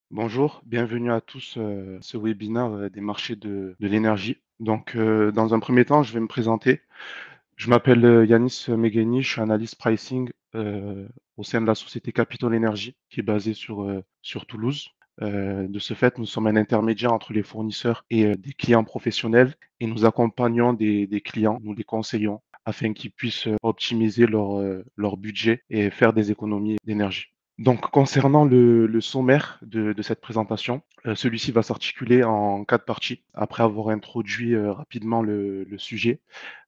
Bonjour, bienvenue à tous ce webinaire des marchés de l'énergie. Dans un premier temps, je vais me présenter. Je m'appelle Yanis Megheni, je suis analyste pricing au sein de la société Capital Energy qui est basée sur Toulouse. De ce fait, nous sommes un intermédiaire entre les fournisseurs et des clients professionnels et nous accompagnons des clients, nous les conseillons afin qu'ils puissent optimiser leur budget et faire des économies d'énergie. Donc, concernant le sommaire de cette présentation, celui-ci va s'articuler en 4 parties. Après avoir introduit rapidement le sujet,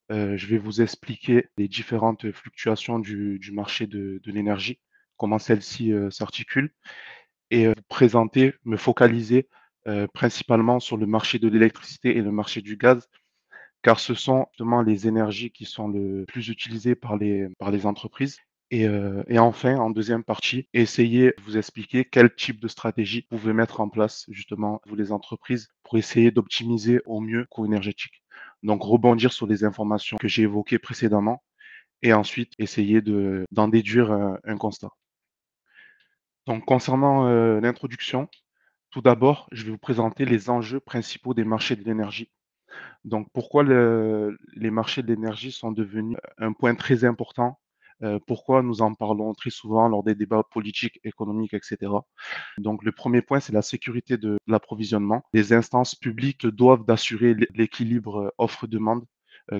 je vais vous expliquer les différentes fluctuations du marché de l'énergie, comment celle-ci s'articule, et vous présenter, me focaliser principalement sur le marché de l'électricité et le marché du gaz, car ce sont justement les énergies qui sont le plus utilisées par les entreprises. Et enfin, en deuxième partie, essayer de vous expliquer quel type de stratégie vous pouvez mettre en place, justement, vous les entreprises, pour essayer d'optimiser au mieux le coût énergétique. Donc, rebondir sur les informations que j'ai évoquées précédemment et ensuite essayer d'en déduire un constat. Donc, concernant l'introduction, tout d'abord, je vais vous présenter les enjeux principaux des marchés de l'énergie. Donc, pourquoi les marchés de l'énergie sont devenus un point très important? Pourquoi nous en parlons très souvent lors des débats politiques, économiques, etc. Donc, le premier point, c'est la sécurité de l'approvisionnement. Les instances publiques doivent d'assurer l'équilibre offre-demande,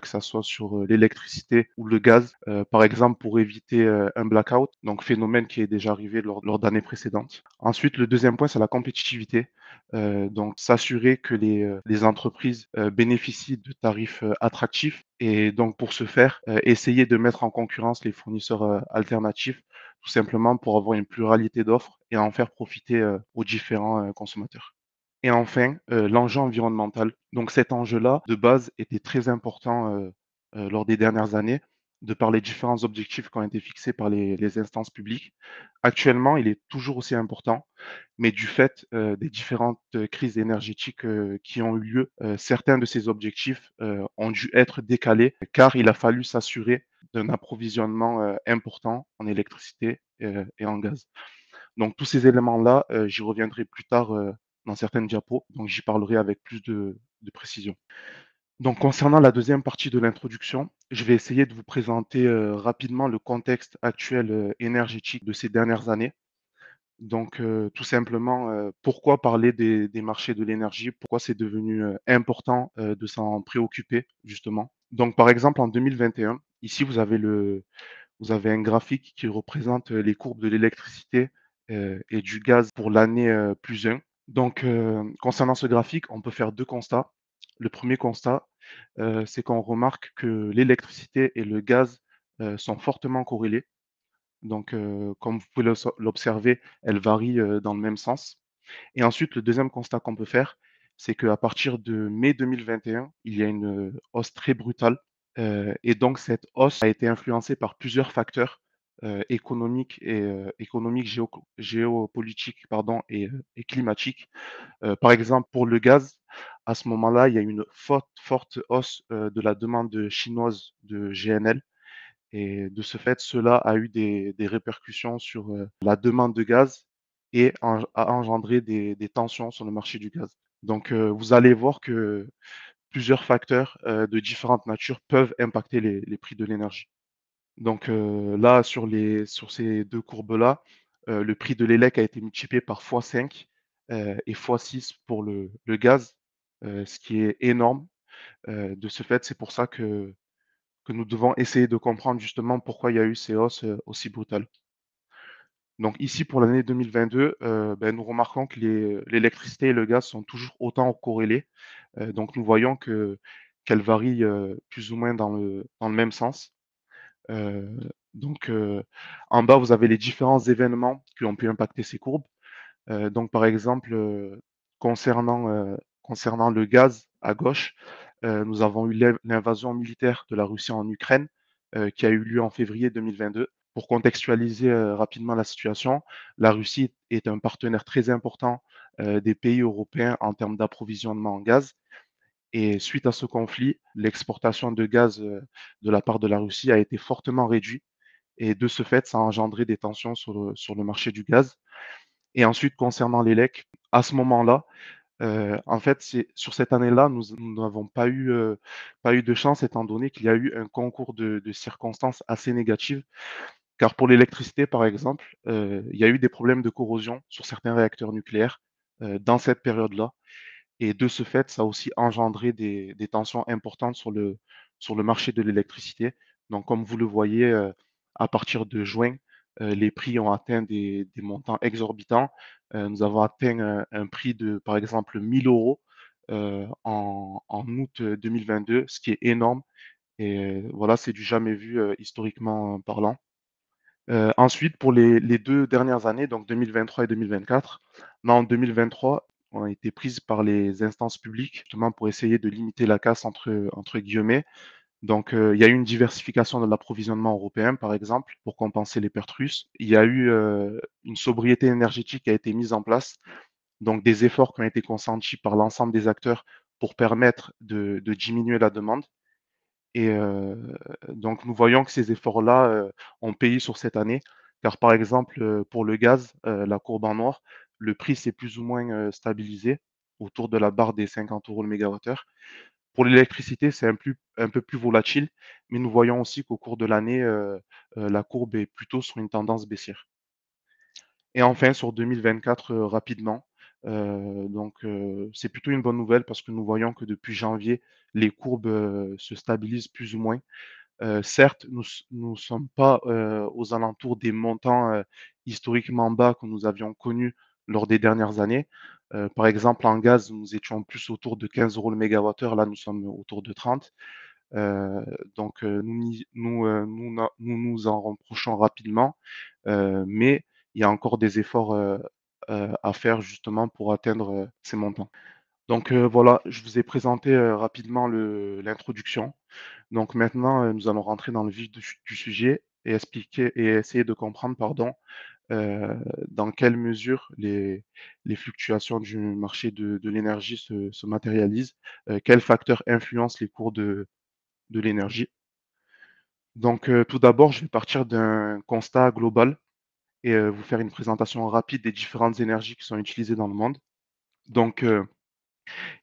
que ça soit sur l'électricité ou le gaz, par exemple pour éviter un blackout, donc phénomène qui est déjà arrivé lors d'années précédentes. Ensuite, le deuxième point, c'est la compétitivité. Donc, s'assurer que les entreprises bénéficient de tarifs attractifs et donc pour ce faire, essayer de mettre en concurrence les fournisseurs alternatifs tout simplement pour avoir une pluralité d'offres et en faire profiter aux différents consommateurs. Et enfin, l'enjeu environnemental. Donc cet enjeu-là, de base, était très important lors des dernières années, de par les différents objectifs qui ont été fixés par les instances publiques. Actuellement, il est toujours aussi important, mais du fait des différentes crises énergétiques qui ont eu lieu, certains de ces objectifs ont dû être décalés car il a fallu s'assurer d'un approvisionnement important en électricité et en gaz. Donc tous ces éléments-là, j'y reviendrai plus tard dans certaines diapos, donc j'y parlerai avec plus de précision. Donc concernant la deuxième partie de l'introduction, je vais essayer de vous présenter rapidement le contexte actuel énergétique de ces dernières années. Donc tout simplement, pourquoi parler des marchés de l'énergie? Pourquoi c'est devenu important de s'en préoccuper justement? Donc par exemple en 2021, ici vous avez un graphique qui représente les courbes de l'électricité et du gaz pour l'année +1. Donc, concernant ce graphique, on peut faire deux constats. Le premier constat, c'est qu'on remarque que l'électricité et le gaz sont fortement corrélés. Donc, comme vous pouvez l'observer, elles varient dans le même sens. Et ensuite, le deuxième constat qu'on peut faire, c'est qu'à partir de mai 2021, il y a une hausse très brutale. Et donc, cette hausse a été influencée par plusieurs facteurs économiques géopolitiques, pardon, et climatiques. Par exemple, pour le gaz, à ce moment-là, il y a une forte hausse de la demande chinoise de GNL. Et de ce fait, cela a eu des répercussions sur la demande de gaz et a engendré des tensions sur le marché du gaz. Donc, vous allez voir que plusieurs facteurs de différentes natures peuvent impacter les prix de l'énergie. Donc, là, sur ces deux courbes-là, le prix de l'élec a été multiplié par x5 et x6 pour le gaz, ce qui est énorme. De ce fait, c'est pour ça que nous devons essayer de comprendre justement pourquoi il y a eu ces hausses aussi brutales. Donc ici, pour l'année 2022, nous remarquons que l'électricité et le gaz sont toujours autant corrélés. Donc nous voyons qu'elles varient plus ou moins dans le même sens. Euh, donc en bas, vous avez les différents événements qui ont pu impacter ces courbes. Donc par exemple, concernant le gaz à gauche, nous avons eu l'invasion militaire de la Russie en Ukraine qui a eu lieu en février 2022. Pour contextualiser rapidement la situation, la Russie est un partenaire très important des pays européens en termes d'approvisionnement en gaz. Et suite à ce conflit, l'exportation de gaz de la part de la Russie a été fortement réduite. Et de ce fait, ça a engendré des tensions sur le marché du gaz. Et ensuite, concernant les legs, à ce moment-là, en fait, c'est sur cette année-là, nous n'avons pas eu de chance étant donné qu'il y a eu un concours de circonstances assez négatives. Car pour l'électricité, par exemple, il y a eu des problèmes de corrosion sur certains réacteurs nucléaires, dans cette période-là. Et de ce fait, ça a aussi engendré des tensions importantes sur le marché de l'électricité. Donc, comme vous le voyez, à partir de juin, les prix ont atteint des montants exorbitants. Nous avons atteint un prix de, par exemple, 1 000 € en août 2022, ce qui est énorme. Et voilà, c'est du jamais vu historiquement parlant. Ensuite, pour les 2 dernières années, donc 2023 et 2024, là, en 2023, ont été prises par les instances publiques, justement pour essayer de limiter la casse entre guillemets. Donc, il y a eu une diversification de l'approvisionnement européen, par exemple, pour compenser les pertes russes. Il y a eu, une sobriété énergétique qui a été mise en place, donc des efforts qui ont été consentis par l'ensemble des acteurs pour permettre de diminuer la demande. Et donc nous voyons que ces efforts-là, ont payé sur cette année, car par exemple, pour le gaz, la courbe en noir, le prix s'est plus ou moins, stabilisé autour de la barre des 50 € le mégawattheure. Pour l'électricité, c'est un peu plus volatile, mais nous voyons aussi qu'au cours de l'année, la courbe est plutôt sur une tendance baissière. Et enfin sur 2024, rapidement, c'est plutôt une bonne nouvelle parce que nous voyons que depuis janvier, les courbes, se stabilisent plus ou moins. Certes, nous sommes pas, aux alentours des montants, historiquement bas que nous avions connus lors des dernières années. Par exemple, en gaz, nous étions plus autour de 15 € le mégawattheure, là, nous sommes autour de 30. Heu, nous nous en rapprochons rapidement, mais il y a encore des efforts, à faire justement pour atteindre, ces montants. Donc, voilà, je vous ai présenté, rapidement le l'introduction. Donc maintenant, nous allons rentrer dans le vif du sujet et expliquer et essayer de comprendre, pardon, heu, dans quelle mesure les fluctuations du marché de l'énergie se matérialisent, quels facteurs influencent les cours de l'énergie. Donc, tout d'abord, je vais partir d'un constat global et vous faire une présentation rapide des différentes énergies qui sont utilisées dans le monde. Donc,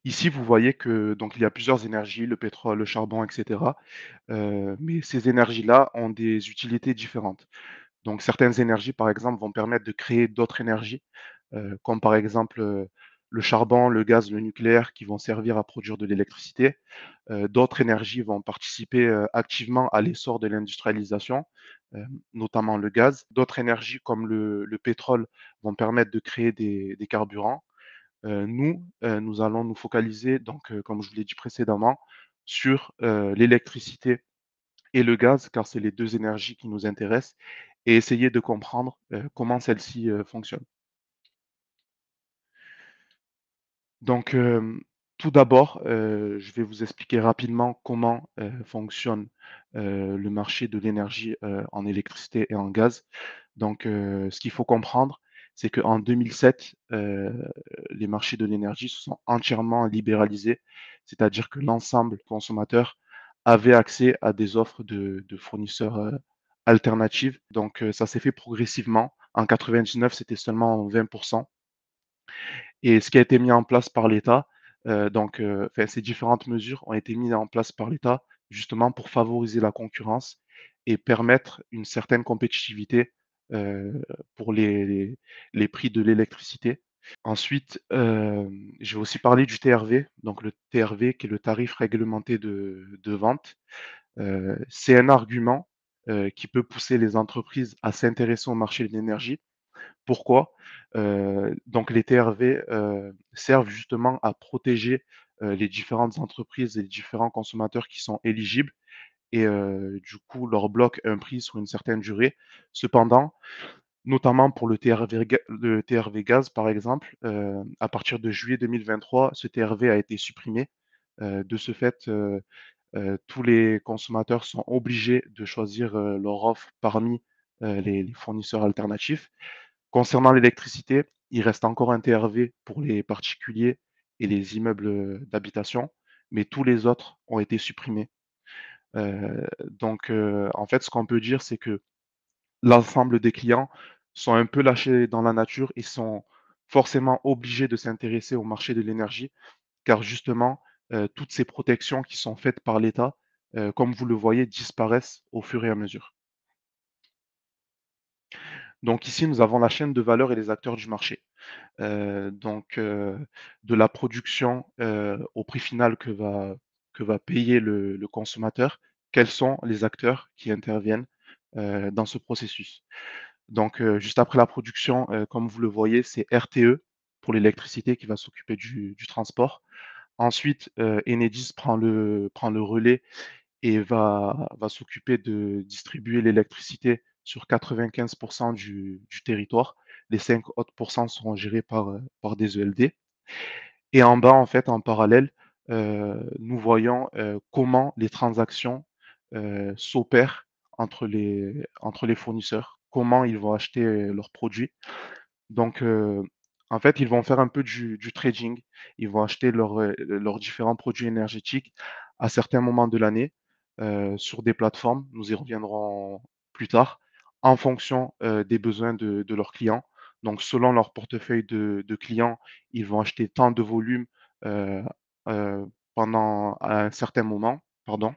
ici, vous voyez que donc il y a plusieurs énergies, le pétrole, le charbon et cetera, mais ces énergies-là ont des utilités différentes. Donc certaines énergies, par exemple, vont permettre de créer d'autres énergies, comme par exemple, le charbon, le gaz, le nucléaire qui vont servir à produire de l'électricité. D'autres énergies vont participer, activement à l'essor de l'industrialisation, notamment le gaz. D'autres énergies comme le pétrole vont permettre de créer des carburants. Nous allons nous focaliser donc, comme je vous l'ai dit précédemment, sur, l'électricité et le gaz, car c'est les 2 énergies qui nous intéressent et essayer de comprendre, comment celles-ci, fonctionnent. Donc, tout d'abord, je vais vous expliquer rapidement comment, fonctionne, le marché de l'énergie, en électricité et en gaz. Donc, ce qu'il faut comprendre, c'est qu'en 2007, les marchés de l'énergie se sont entièrement libéralisés, c'est-à-dire que l'ensemble des consommateurs avaient accès à des offres de fournisseurs, alternatifs. Donc, ça s'est fait progressivement. En 99, c'était seulement 20. Et ce qui a été mis en place par l'État, enfin, ces différentes mesures ont été mises en place par l'État, justement pour favoriser la concurrence et permettre une certaine compétitivité, pour les prix de l'électricité. Ensuite, je vais aussi parler du TRV, donc le TRV qui est le tarif réglementé de vente. C'est un argument, qui peut pousser les entreprises à s'intéresser au marché de l'énergie. Pourquoi? Donc les TRV, servent justement à protéger, les différentes entreprises et les différents consommateurs qui sont éligibles et du coup leur bloquent un prix sur une certaine durée. Cependant, notamment pour le TRV gaz par exemple, à partir de juillet 2023, ce TRV a été supprimé. De ce fait, tous les consommateurs sont obligés de choisir, leur offre parmi, les fournisseurs alternatifs. Concernant l'électricité, il reste encore un TRV pour les particuliers et les immeubles, d'habitation, mais tous les autres ont été supprimés. En fait, ce qu'on peut dire, c'est que l'ensemble des clients sont un peu lâchés dans la nature et sont forcément obligés de s'intéresser au marché de l'énergie, car justement, toutes ces protections qui sont faites par l'État, comme vous le voyez, disparaissent au fur et à mesure. Donc ici, nous avons la chaîne de valeur et les acteurs du marché. De la production, au prix final que va payer le consommateur, quels sont les acteurs qui interviennent, dans ce processus? Juste après la production, comme vous le voyez, c'est RTE pour l'électricité qui va s'occuper du transport. Ensuite, Enedis prend le relais et va s'occuper de distribuer l'électricité sur 95 du territoire. Les 5 autres pourcents seront gérés par des ELD. Et en bas, en fait, en parallèle, nous voyons, comment les transactions, s'opèrent entre les fournisseurs, comment ils vont acheter, leurs produits. Donc, en fait, ils vont faire un peu du trading. Ils vont acheter leurs différents produits énergétiques à certains moments de l'année, sur des plateformes. Nous y reviendrons plus tard, en fonction, des besoins de leurs clients. Donc selon leur portefeuille de clients, ils vont acheter tant de volume, heu pendant un certain moment, pardon.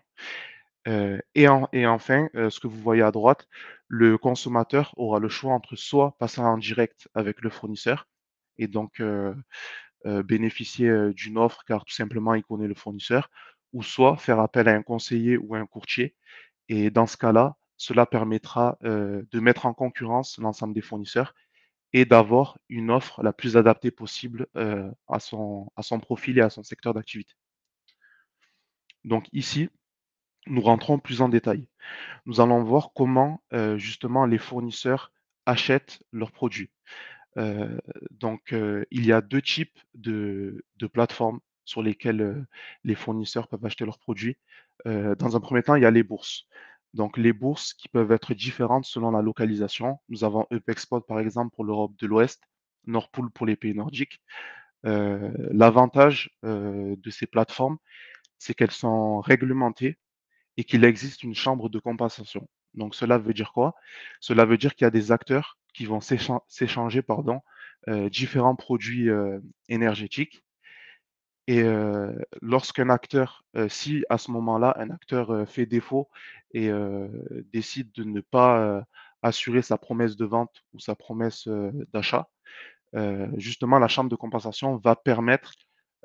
Et enfin, ce que vous voyez à droite, le consommateur aura le choix entre soit passer en direct avec le fournisseur et donc bénéficier, d'une offre car tout simplement il connaît le fournisseur, ou soit faire appel à un conseiller ou à un courtier et dans ce cas-là, cela permettra, de mettre en concurrence l'ensemble des fournisseurs et d'avoir une offre la plus adaptée possible, à son profil et à son secteur d'activité. Donc ici, nous rentrons plus en détail. Nous allons voir comment, justement les fournisseurs achètent leurs produits. Il y a 2 types de plateformes sur lesquelles, les fournisseurs peuvent acheter leurs produits. Dans un premier temps, il y a les bourses. Donc les bourses qui peuvent être différentes selon la localisation. Nous avons Upexport par exemple pour l'Europe de l'Ouest, Nord Pool pour les pays nordiques. L'avantage, de ces plateformes, c'est qu'elles sont réglementées et qu'il existe une chambre de compensation. Donc cela veut dire quoi? Cela veut dire qu'il y a des acteurs qui vont s'échanger pardon, différents produits, énergétiques et lorsqu'un acteur, si à ce moment-là, un acteur, fait défaut et décide de ne pas, assurer sa promesse de vente ou sa promesse, d'achat, justement la chambre de compensation va permettre,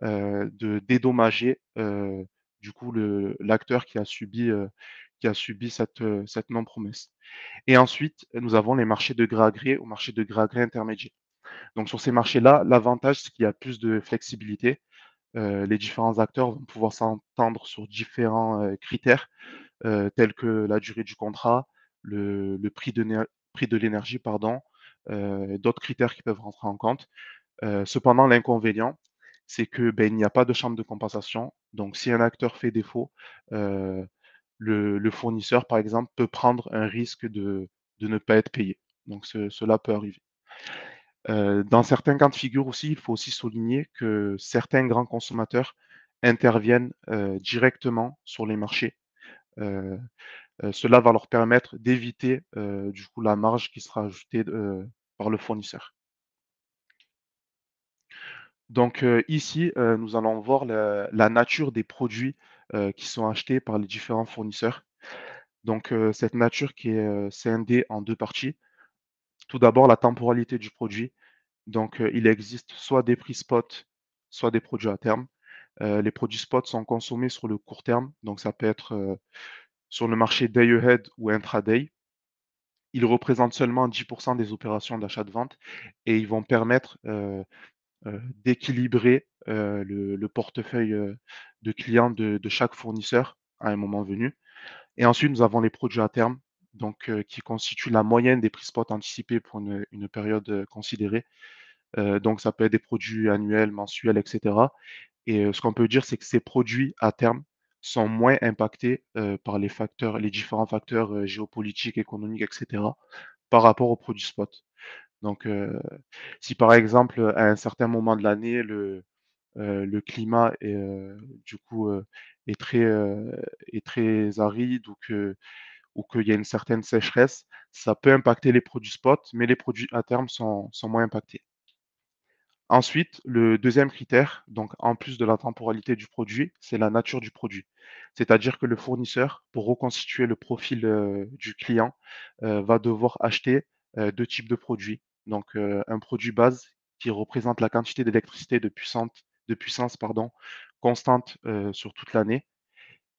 de dédommager, du coup l'acteur qui a subi cette non-promesse. Et ensuite, nous avons les marchés de gré à gré ou marchés de gré à gré intermédiaires. Donc sur ces marchés-là, l'avantage, c'est qu'il y a plus de flexibilité. Les différents acteurs vont pouvoir s'entendre sur différents, critères, tels que la durée du contrat, le prix de l'énergie, pardon, d'autres critères qui peuvent rentrer en compte. Cependant, l'inconvénient, c'est que, beh, il n'y a pas de chambre de compensation. Donc si un acteur fait défaut, heu, le fournisseur, par exemple, peut prendre un risque de ne pas être payé. Donc cela peut arriver. Dans certains cas de figure aussi, il faut aussi souligner que certains grands consommateurs interviennent, directement sur les marchés. Heu Cela va leur permettre d'éviter, du coup, la marge qui sera ajoutée, par le fournisseur. Ici, nous allons voir la nature des produits, qui sont achetés par les différents fournisseurs. Cette nature qui est, scindée en 2 parties. Tout d'abord, la temporalité du produit. Il existe soit des prix spot, soit des produits à terme. Les produits spot sont consommés sur le court terme, donc ça peut être, sur le marché day ahead ou intraday. Ils représentent seulement 10 des opérations d'achat-de-vente et ils vont permettre, d'équilibrer, le portefeuille, de clients de chaque fournisseur à un moment venu. Et ensuite, nous avons les produits à terme, qui constituent la moyenne des prix spot anticipés pour une période, considérée. Ça peut être des produits annuels, mensuels, et cetera. Et ce qu'on peut dire, c'est que ces produits à terme sont moins impactés, par les différents facteurs, géopolitiques, économiques, et cetera, par rapport aux produits spot. Donc, si par exemple, à un certain moment de l'année, le climat du coup, est très aride ou que ou qu'il y a une certaine sécheresse, ça peut impacter les produits spot, mais les produits à terme sont moins impactés. Ensuite, le deuxième critère, donc en plus de la temporalité du produit, c'est la nature du produit. C'est-à-dire que le fournisseur, pour reconstituer le profil du client, va devoir acheter deux types de produits. Donc un produit base qui représente la quantité d'électricité de puissance pardon, constante sur toute l'année,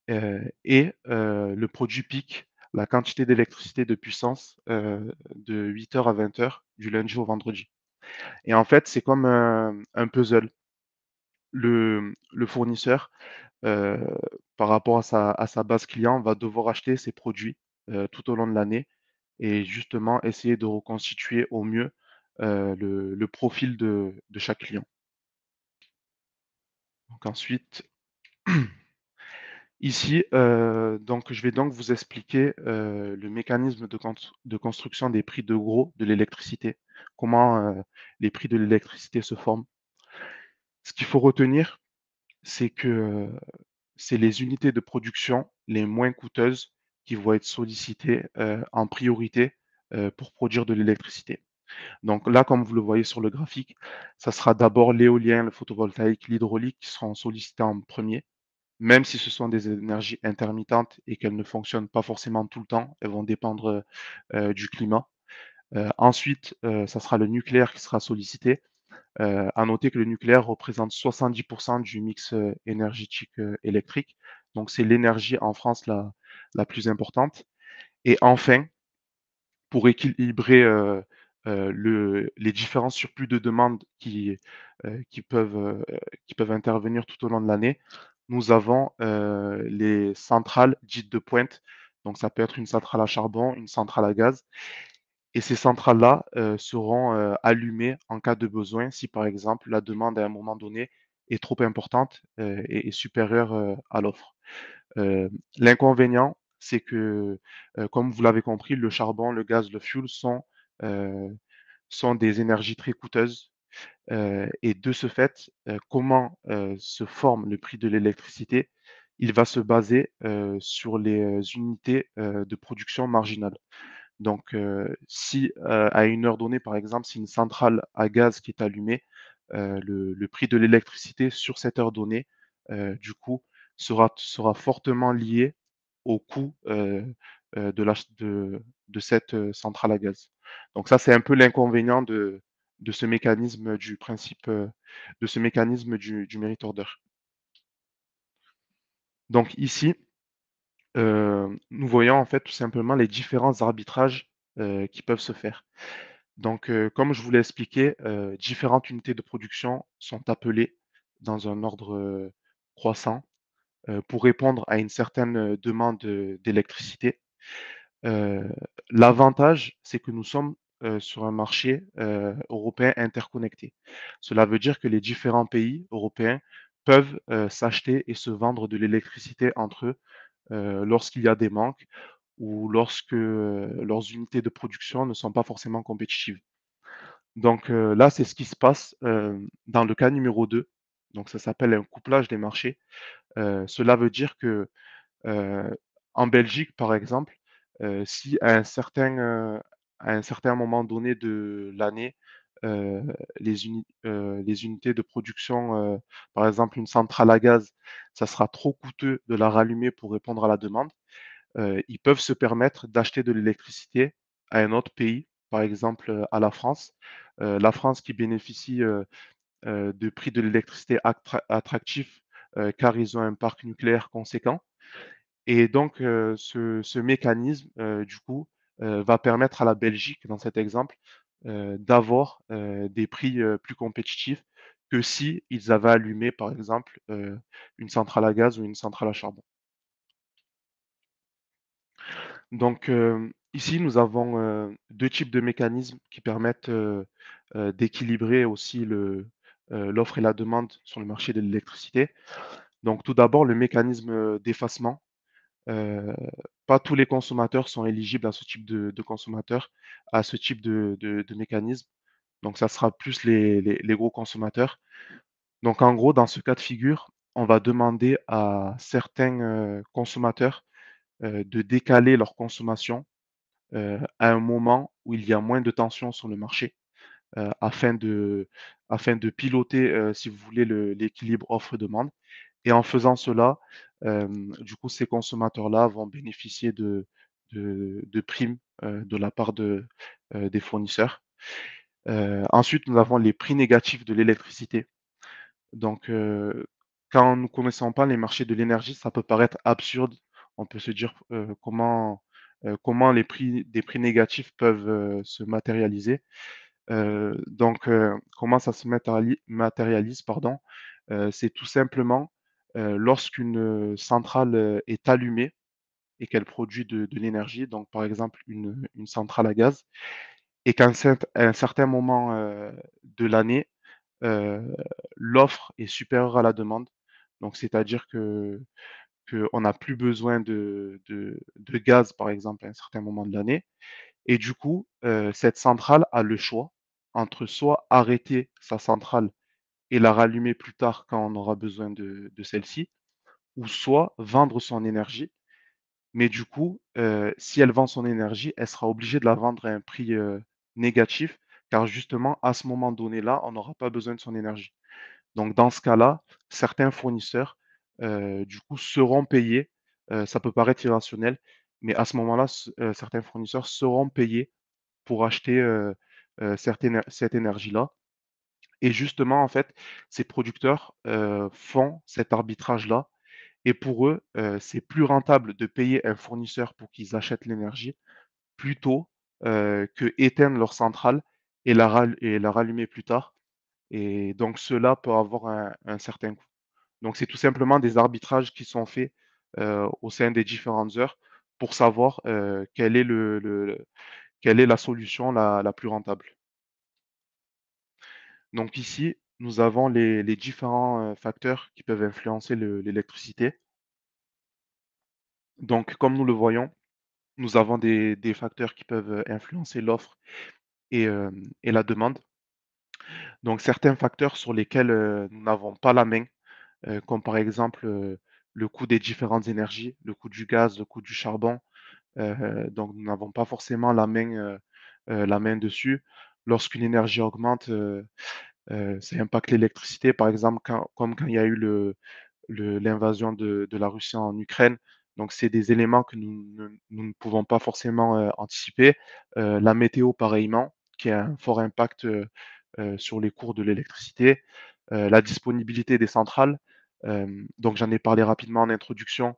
et le produit pic, la quantité d'électricité de puissance de 8 heures à 20 heures du lundi au vendredi. Et en fait, c'est comme un puzzle. Le fournisseur, heu, par rapport à sa base client, va devoir acheter ses produits, tout au long de l'année et justement essayer de reconstituer au mieux, le profil de chaque client. Donc ensuite, ici, donc je vais donc vous expliquer, le mécanisme de construction des prix de gros de l'électricité. Comment, les prix de l'électricité se forment. Ce qu'il faut retenir, c'est que, c'est les unités de production les moins coûteuses qui vont être sollicitées, en priorité, pour produire de l'électricité. Donc là, comme vous le voyez sur le graphique, ça sera d'abord l'éolien, le photovoltaïque, l'hydraulique qui seront sollicités en premier, même si ce sont des énergies intermittentes et qu'elles ne fonctionnent pas forcément tout le temps, elles vont dépendre, du climat. Ensuite, ça sera le nucléaire qui sera sollicité. À noter que le nucléaire représente 70 du mix, énergétique, électrique. Donc c'est l'énergie en France la plus importante et enfin, pour équilibrer, les différents surplus de demande qui peuvent intervenir tout au long de l'année, nous avons, les centrales dites de pointe. Donc ça peut être une centrale à charbon, une centrale à gaz et ces centrales-là, seront, allumées en cas de besoin si, par exemple, la demande à un moment donné est trop importante, et supérieure, à l'offre. L'inconvénient, c'est que, comme vous l'avez compris, le charbon, le gaz, le fioul heu, sont des énergies très coûteuses, et de ce fait, comment, se forme le prix de l'électricité? Il va se baser, sur les, unités, de production marginales. Donc, si, à une heure donnée, par exemple, c'est une centrale à gaz qui est allumée, le prix de l'électricité sur cette heure donnée, du coup, sera fortement lié au coût, de cette, centrale à gaz. Donc ça, c'est un peu l'inconvénient de ce mécanisme du principe, de ce mécanisme du merit order. Donc ici, nous voyons en fait tout simplement les différents arbitrages, qui peuvent se faire. Donc, comme je vous l'ai expliqué, différentes unités de production sont appelées dans un ordre, croissant, pour répondre à une certaine, demande, d'électricité. Heu, L'avantage, c'est que nous sommes, sur un marché, européen interconnecté. Cela veut dire que les différents pays européens peuvent, s'acheter et se vendre de l'électricité entre eux, lorsqu'il y a des manques ou lorsque, leurs unités de production ne sont pas forcément compétitives. Donc là, c'est ce qui se passe, dans le cas numéro 2. Donc ça s'appelle un couplage des marchés. Cela veut dire que, en Belgique, par exemple, si à un certain moment donné de l'année, heu, les unités de production, par exemple une centrale à gaz, ça sera trop coûteux de la rallumer pour répondre à la demande, ils peuvent se permettre d'acheter de l'électricité à un autre pays, par exemple, à la France. La France qui bénéficie, de prix de l'électricité attractifs, car ils ont un parc nucléaire conséquent et donc ce mécanisme, du coup, va permettre à la Belgique, dans cet exemple, d'avoir, des prix, plus compétitifs que si ils avaient allumé, par exemple, une centrale à gaz ou une centrale à charbon. Donc, ici, nous avons, 2 types de mécanismes qui permettent, d'équilibrer aussi l'offre et la demande sur le marché de l'électricité. Donc tout d'abord, le mécanisme, d'effacement. Heu, Pas tous les consommateurs sont éligibles à ce type de consommateurs, à ce type de mécanisme. Donc ça sera plus les gros consommateurs. Donc en gros, dans ce cas de figure, on va demander à certains, consommateurs de décaler leur consommation à un moment où il y a moins de tension sur le marché, heu, afin de afin de piloter, si vous voulez, l'équilibre offre-demande. Et en faisant cela, du coup, ces consommateurs-là vont bénéficier de primes, de la part des fournisseurs. Ensuite, nous avons les prix négatifs de l'électricité. Donc, quand nous ne connaissons pas les marchés de l'énergie, ça peut paraître absurde. On peut se dire, comment les prix des prix négatifs peuvent, se matérialiser. Comment ça se matérialise, pardon? C'est tout simplement, lorsqu'une, centrale, est allumée et qu'elle produit de l'énergie, donc par exemple une centrale à gaz, et à un certain moment, de l'année, heu, l'offre est supérieure à la demande. Donc c'est-à-dire que qu'on n'a plus besoin de gaz, par exemple, à un certain moment de l'année. Et du coup, cette centrale a le choix entre soit arrêter sa centrale et la rallumer plus tard quand on aura besoin de celle-ci, ou soit vendre son énergie. Mais du coup, si elle vend son énergie, elle sera obligée de la vendre à un prix, négatif, car justement, à ce moment donné-là, on n'aura pas besoin de son énergie. Donc dans ce cas-là, certains fournisseurs, du coup, seront payés, ça peut paraître irrationnel, mais à ce moment-là, certains fournisseurs seront payés pour acheter, cette énergie-là. Et justement, en fait, ces producteurs, font cet arbitrage-là, et pour eux, c'est plus rentable de payer un fournisseur pour qu'ils achètent l'énergie plutôt, que éteindre leur centrale et la rallumer plus tard, et donc cela peut avoir un certain coût. Donc c'est tout simplement des arbitrages qui sont faits, au sein des différentes heures pour savoir, quel est quelle est la solution la plus rentable. Donc ici, nous avons les différents, facteurs qui peuvent influencer l'électricité. Donc comme nous le voyons, nous avons des facteurs qui peuvent, influencer l'offre et la demande. Donc certains facteurs sur lesquels, nous n'avons pas la main, comme par exemple, le coût des différentes énergies, le coût du gaz, le coût du charbon, donc nous n'avons pas forcément la main dessus. Lorsqu'une énergie augmente, ça impacte l'électricité, par exemple, comme quand il y a eu l'invasion de la Russie en Ukraine. Donc, c'est des éléments que nous ne pouvons pas forcément anticiper. La météo, pareillement, qui a un fort impact sur les cours de l'électricité. La disponibilité des centrales. Donc, j'en ai parlé rapidement en introduction.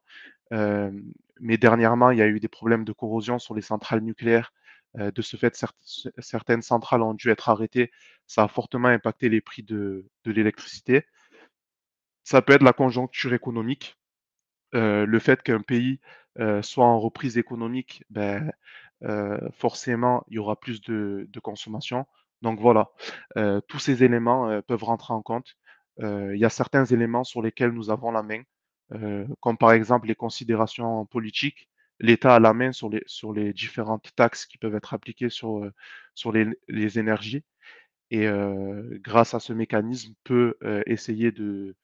Mais dernièrement, il y a eu des problèmes de corrosion sur les centrales nucléaires. De ce fait, certaines centrales ont dû être arrêtées. Ça a fortement impacté les prix de l'électricité. Ça peut être la conjoncture économique, le fait qu'un pays, soit en reprise économique, ben, forcément, il y aura plus de consommation. Donc voilà, tous ces éléments, peuvent rentrer en compte. Il y a certains éléments sur lesquels nous avons la main, comme par exemple les considérations politiques. L'État a la main sur les différentes taxes qui peuvent être appliquées sur les énergies, et grâce à ce mécanisme, peut, essayer de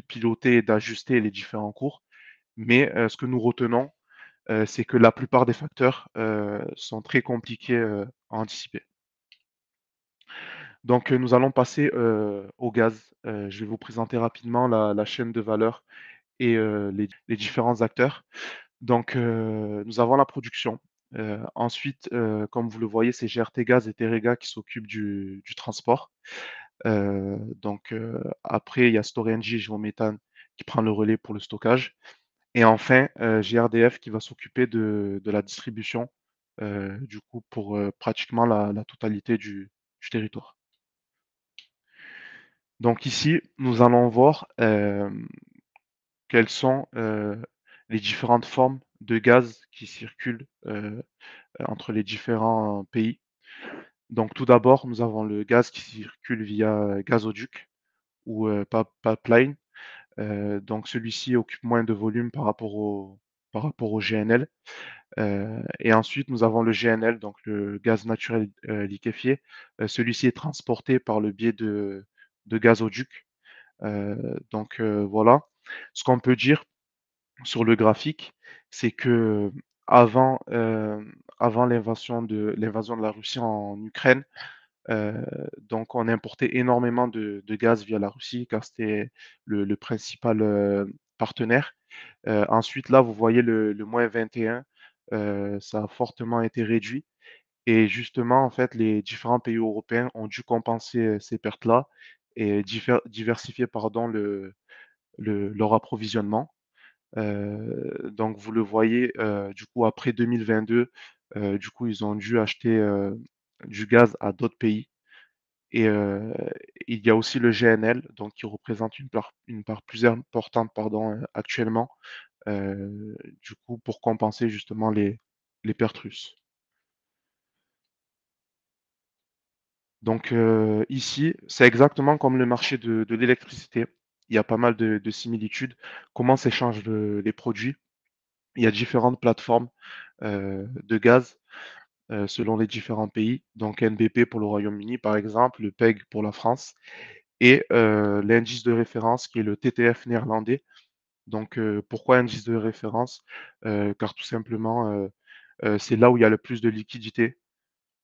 piloter et d'ajuster les différents cours. Mais ce que nous retenons, c'est que la plupart des facteurs, sont très compliqués, à anticiper. Donc nous allons passer, au gaz. Je vais vous présenter rapidement la chaîne de valeur et les différents acteurs. Donc nous avons la production. Ensuite, comme vous le voyez, c'est GRT Gaz et Terega qui s'occupent du transport. Après, il y a Storengy et Geométhane qui prend le relais pour le stockage. Et enfin, GRDF qui va s'occuper de la distribution, du coup pour, pratiquement la totalité du territoire. Donc ici, nous allons voir, quelles sont, les différentes formes de gaz qui circulent, entre les différents pays. Donc tout d'abord, nous avons le gaz qui circule via, gazoduc ou, pipeline. Donc celui-ci occupe moins de volume par rapport au GNL. Et ensuite, nous avons le GNL, donc le gaz naturel, liquéfié. Celui-ci est transporté par le biais de gazoducs. Voilà. Ce qu'on peut dire, sur le graphique, c'est que avant, avant l'invasion de la Russie en Ukraine, heu, donc on importait énormément de gaz via la Russie car c'était le principal, partenaire. Ensuite là, vous voyez le -21, ça a fortement été réduit et justement, en fait, les différents pays européens ont dû compenser, ces pertes-là et diversifier, pardon, leur approvisionnement. Donc vous le voyez, du coup après 2022, du coup ils ont dû acheter, du gaz à d'autres pays et il y a aussi le GNL, donc qui représente une part plus importante, pardon, actuellement, du coup pour compenser justement les pertes russes. Donc ici, c'est exactement comme le marché de l'électricité. Il y a pas mal de similitudes. Comment s'échangent les produits? Il y a différentes plateformes, de gaz, selon les différents pays. Donc NBP pour le Royaume-Uni, par exemple, le PEG pour la France et l'indice de référence qui est le TTF néerlandais. Donc pourquoi indice de référence? Car tout simplement, c'est là où il y a le plus de liquidité,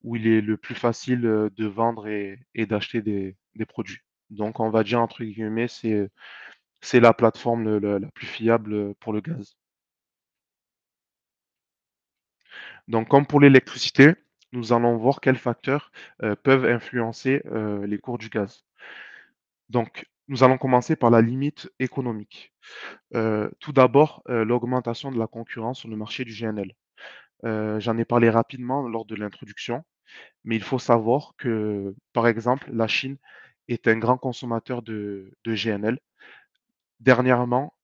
où il est le plus facile, de vendre et d'acheter des produits. Donc on va dire entre guillemets, c'est la plateforme le la plus fiable, pour le gaz. Donc comme pour l'électricité, nous allons voir quels facteurs, peuvent influencer, les cours du gaz. Donc nous allons commencer par la limite économique. Tout d'abord, l'augmentation de la concurrence sur le marché du GNL. J'en ai parlé rapidement lors de l'introduction, mais il faut savoir que, par exemple, la Chine est un grand consommateur de GNL. Dernièrement,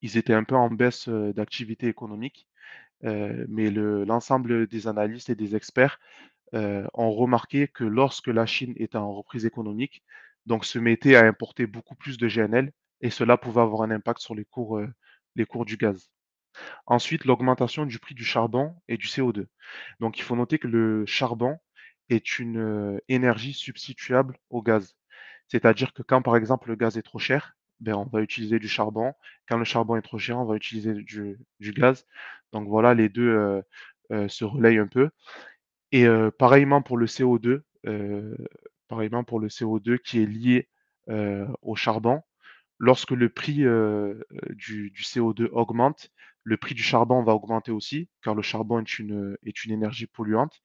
ils étaient un peu en baisse, d'activité économique, mais l'ensemble des analystes et des experts, ont remarqué que lorsque la Chine était en reprise économique, donc se mettait à importer beaucoup plus de GNL et cela pouvait avoir un impact sur les cours du gaz. Ensuite, l'augmentation du prix du charbon et du CO2. Donc il faut noter que le charbon est une, énergie substituable au gaz. C'est-à-dire que quand, par exemple, le gaz est trop cher, ben, on va utiliser du charbon. Quand le charbon est trop cher, on va utiliser du gaz. Donc voilà, les 2 se relayent un peu et pareillement pour le CO2 qui est lié, au charbon. Lorsque le prix, du CO2 augmente, le prix du charbon va augmenter aussi, car le charbon est une énergie polluante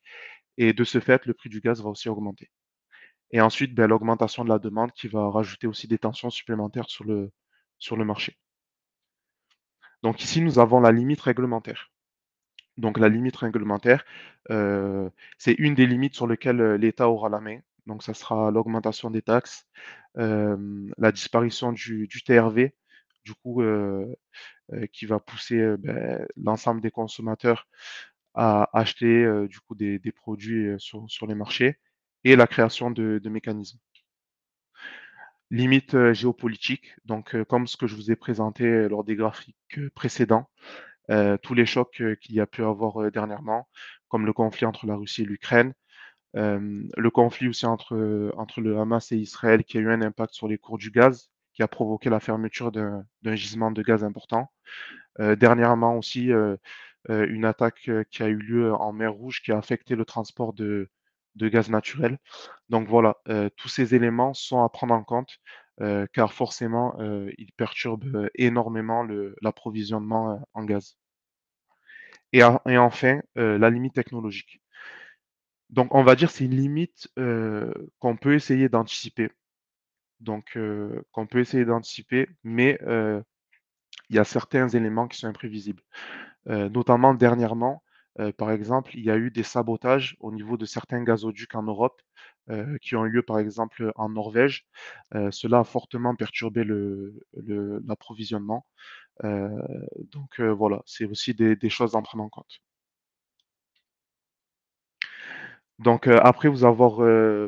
et de ce fait, le prix du gaz va aussi augmenter. Et ensuite, ben, l'augmentation de la demande qui va rajouter aussi des tensions supplémentaires sur le marché. Donc ici, nous avons la limite réglementaire. Donc la limite réglementaire, heu, c'est une des limites sur lesquelles, l'État aura la main. Donc ça sera l'augmentation des taxes, la disparition du TRV, du coup, qui va pousser, l'ensemble des consommateurs à acheter, du coup des produits, sur les marchés et la création de mécanismes. Limite, géopolitique, donc comme ce que je vous ai présenté lors des graphiques, précédents, tous les chocs, qu'il y a pu avoir, dernièrement, comme le conflit entre la Russie et l'Ukraine, le conflit aussi entre le Hamas et Israël qui a eu un impact sur les cours du gaz, qui a provoqué la fermeture d'un gisement de gaz important. Dernièrement aussi, une attaque, qui a eu lieu en mer Rouge qui a affecté le transport de gaz naturel. Donc voilà, tous ces éléments sont à prendre en compte, car forcément, ils perturbent, énormément l'approvisionnement, en gaz. Et enfin, la limite technologique. Donc on va dire c'est une limite, qu'on peut essayer d'anticiper. Donc qu'on peut essayer d'anticiper, mais il y a certains éléments qui sont imprévisibles. Notamment dernièrement, par exemple, il y a eu des sabotages au niveau de certains gazoducs en Europe, qui ont eu lieu, par exemple, en Norvège. Cela a fortement perturbé l'approvisionnement. Heu, donc voilà, c'est aussi des choses à prendre en compte. Donc après vous avoir,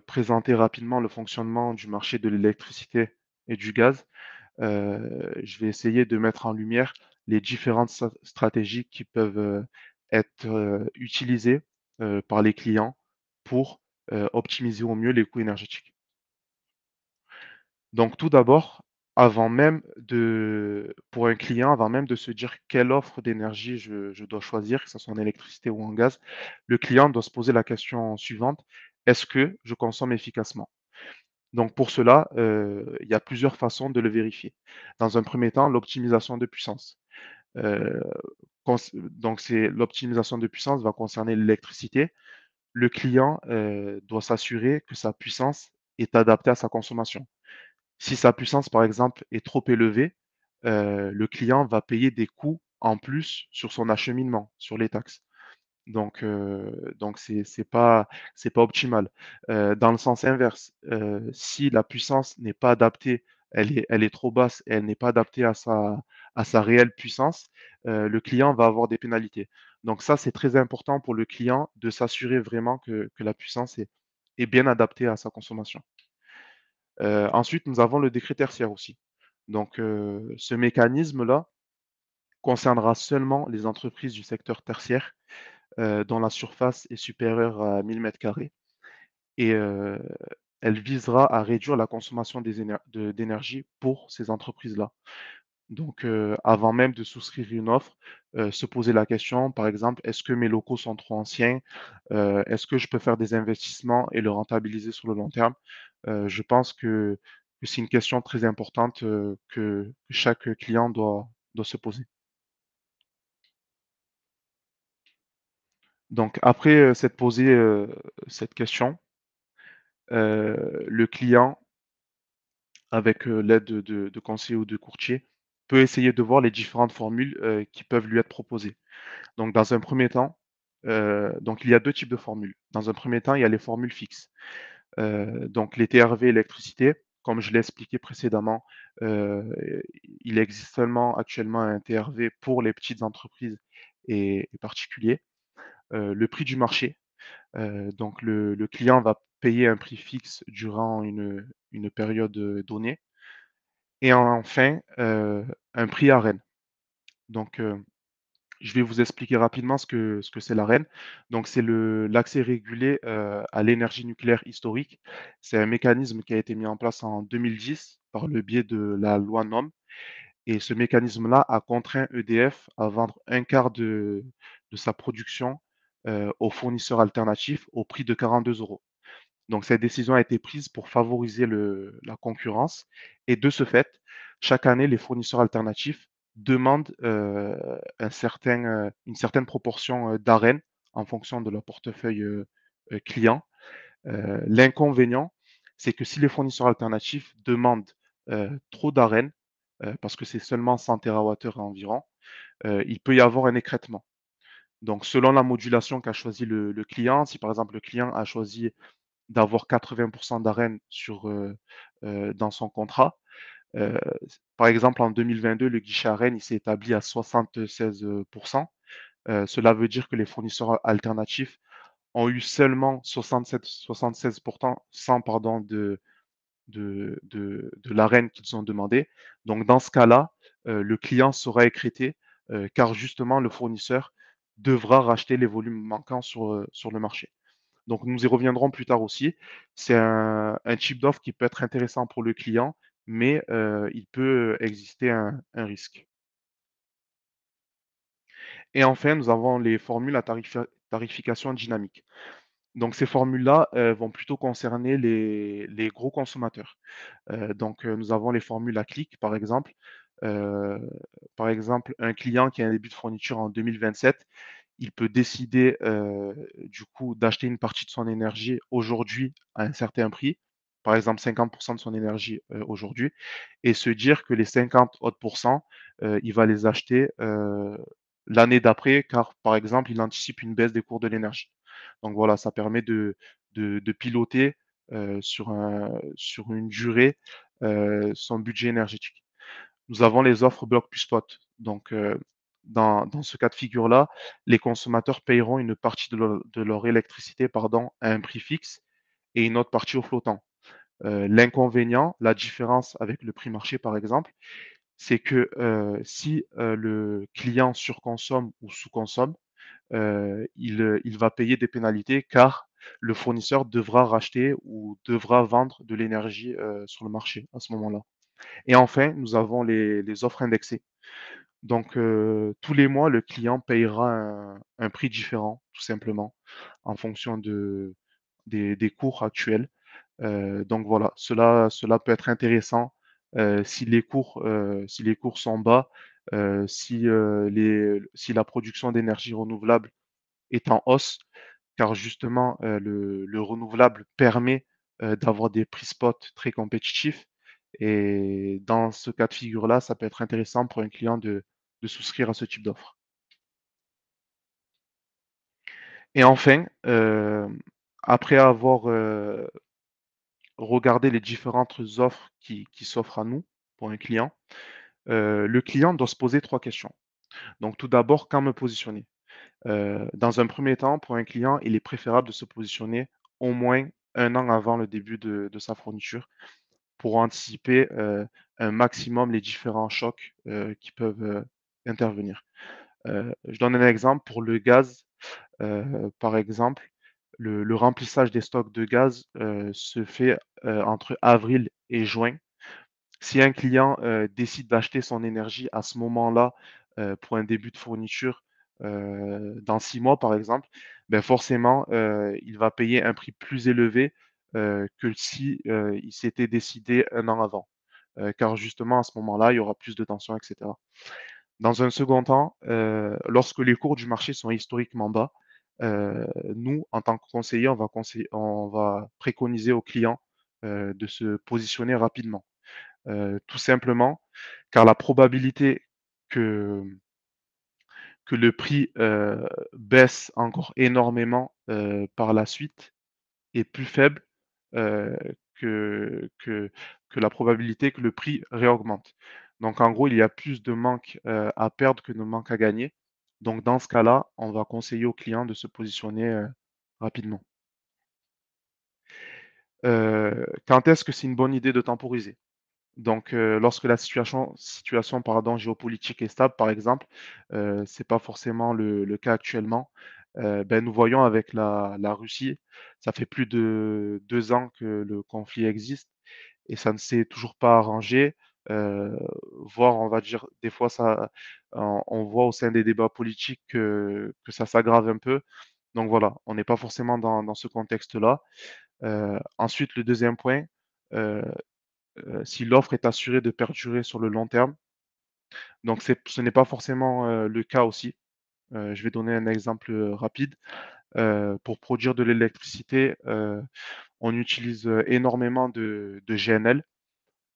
présenté rapidement le fonctionnement du marché de l'électricité et du gaz, je vais essayer de mettre en lumière les différentes stratégies qui peuvent, être, utilisées, par les clients pour, optimiser au mieux les coûts énergétiques. Donc tout d'abord, pour un client, avant même de se dire quelle offre d'énergie je dois choisir, que ce soit en électricité ou en gaz, le client doit se poser la question suivante: «Est-ce que je consomme efficacement?» Donc pour cela, il y a plusieurs façons de le vérifier. Dans un premier temps, l'optimisation de puissance. Heu, donc c'est l'optimisation de puissance va concerner l'électricité. Le client, doit s'assurer que sa puissance est adaptée à sa consommation. Si sa puissance, par exemple, est trop élevée, le client va payer des coûts en plus sur son acheminement, sur les taxes. Donc c'est pas optimal. Dans le sens inverse, si la puissance n'est pas adaptée, elle est trop basse et elle n'est pas adaptée à sa réelle puissance, le client va avoir des pénalités. Donc ça, c'est très important pour le client de s'assurer vraiment que la puissance est bien adaptée à sa consommation. Ensuite, nous avons le décret tertiaire aussi. Donc ce mécanisme-là concernera seulement les entreprises du secteur tertiaire dont la surface est supérieure à 1000 m² et elle visera à réduire la consommation d'énergie pour ces entreprises-là. Donc avant même de souscrire une offre, se poser la question, par exemple: «Est-ce que mes locaux sont trop anciens? Est-ce que je peux faire des investissements et le rentabiliser sur le long terme?» Je pense que c'est une question très importante, que chaque client doit se poser. Donc après, s'être posé, cette question, le client, avec, l'aide de conseillers ou de courtiers, peut essayer de voir les différentes formules, qui peuvent lui être proposées. Donc dans un premier temps, donc il y a 2 types de formules. Dans un premier temps, il y a les formules fixes. Donc les TRV électricité, comme je l'ai expliqué précédemment, heu, il existe seulement actuellement un TRV pour les petites entreprises et particuliers. Le prix du marché, donc le client va payer un prix fixe durant une période, donnée et enfin, un prix Arène. Donc, je vais vous expliquer rapidement ce que c'est l'Arène. Donc c'est l'accès régulé, à l'énergie nucléaire historique. C'est un mécanisme qui a été mis en place en 2010 par le biais de la loi NOM et ce mécanisme-là a contraint EDF à vendre un quart de sa production, aux fournisseurs alternatifs au prix de 42 €. Donc cette décision a été prise pour favoriser la concurrence et de ce fait, chaque année, les fournisseurs alternatifs demandent, une certaine proportion, d'Arenh en fonction de leur portefeuille, client. L'inconvénient, c'est que si les fournisseurs alternatifs demandent, trop d'Arenh, parce que c'est seulement 100 TWh environ, il peut y avoir un écrêtement. Donc selon la modulation qu'a choisi le client, si par exemple le client a choisi d'avoir 80 d'Arenh dans son contrat. Heu, Par exemple, en 2022, le guichet Arenh, il s'est établi à 76. Cela veut dire que les fournisseurs alternatifs ont eu seulement 76 pardon, de l'Arenh qu'ils ont demandé. Donc dans ce cas-là, le client sera écrêté, car justement le fournisseur devra racheter les volumes manquants sur le marché. Donc nous y reviendrons plus tard aussi. C'est un type d'offre qui peut être intéressant pour le client, mais il peut exister un risque. Et enfin, nous avons les formules à tarification dynamique. Donc ces formules-là, vont plutôt concerner les gros consommateurs. Donc nous avons les formules à clic, par exemple. Heu, Par exemple, un client qui a un début de fourniture en 2027, il peut décider, du coup, d'acheter une partie de son énergie aujourd'hui à un certain prix, par exemple 50 de son énergie, aujourd'hui et se dire que les 50 autres il va les acheter, l'année d'après car, par exemple, il anticipe une baisse des cours de l'énergie. Donc voilà, ça permet de piloter, sur une durée, son budget énergétique. Nous avons les offres bloc plus spot. Donc, dans ce cas de figure-là, les consommateurs payeront une partie de leur électricité, pardon, à un prix fixe et une autre partie au flottant. L'inconvénient, la différence avec le prix marché, par exemple, c'est que, si, le client surconsomme ou sous-consomme, il va payer des pénalités car le fournisseur devra racheter ou devra vendre de l'énergie, sur le marché à ce moment-là. Et enfin, nous avons les offres indexées. Donc, tous les mois, le client payera un prix différent, tout simplement, en fonction des cours actuels. Donc voilà, cela peut être intéressant, si les cours sont bas, si la production d'énergie renouvelable est en hausse, car justement, le renouvelable permet, d'avoir des prix spot très compétitifs et dans ce cas de figure-là, ça peut être intéressant pour un client de souscrire à ce type d'offre. Et enfin, après avoir, regardé les différentes offres qui s'offrent à nous, pour un client, le client doit se poser 3 questions. Donc tout d'abord, quand me positionner? Dans un premier temps, pour un client, il est préférable de se positionner au moins 1 an avant le début de sa fourniture pour anticiper, un maximum les différents chocs, qui peuvent, intervenir. Je donne un exemple pour le gaz, par exemple, le remplissage des stocks de gaz, se fait, entre avril et juin. Si un client, décide d'acheter son énergie à ce moment-là, pour un début de fourniture, dans 6 mois par exemple, ben forcément, il va payer un prix plus élevé, que si, il s'était décidé 1 an avant. Car justement à ce moment-là, il y aura plus de tension et cetera. Dans un second temps, lorsque les cours du marché sont historiquement bas, nous, en tant que conseiller, on va préconiser aux clients, de se positionner rapidement. Tout simplement, car la probabilité que le prix, baisse encore énormément, par la suite est plus faible, heu, que que que la probabilité que le prix réaugmente. Donc en gros, il y a plus de manque, à perdre que de manque à gagner. Donc dans ce cas-là, on va conseiller aux clients de se positionner, rapidement. Quand est-ce que c'est une bonne idée de temporiser? Donc, lorsque la situation pardon, géopolitique est stable, par exemple, c'est pas forcément le cas actuellement. Ben, nous voyons avec la Russie, ça fait plus de 2 ans que le conflit existe et ça ne s'est toujours pas arrangé, heu, voire on va dire des fois ça on voit au sein des débats politiques que ça s'aggrave un peu. Donc voilà, on n'est pas forcément dans ce contexte-là. Ensuite le deuxième point, heu si l'offre est assurée de perdurer sur le long terme. Donc ce n'est pas forcément, le cas aussi. Je vais donner un exemple, rapide. Pour produire de l'électricité, on utilise, énormément de GNL.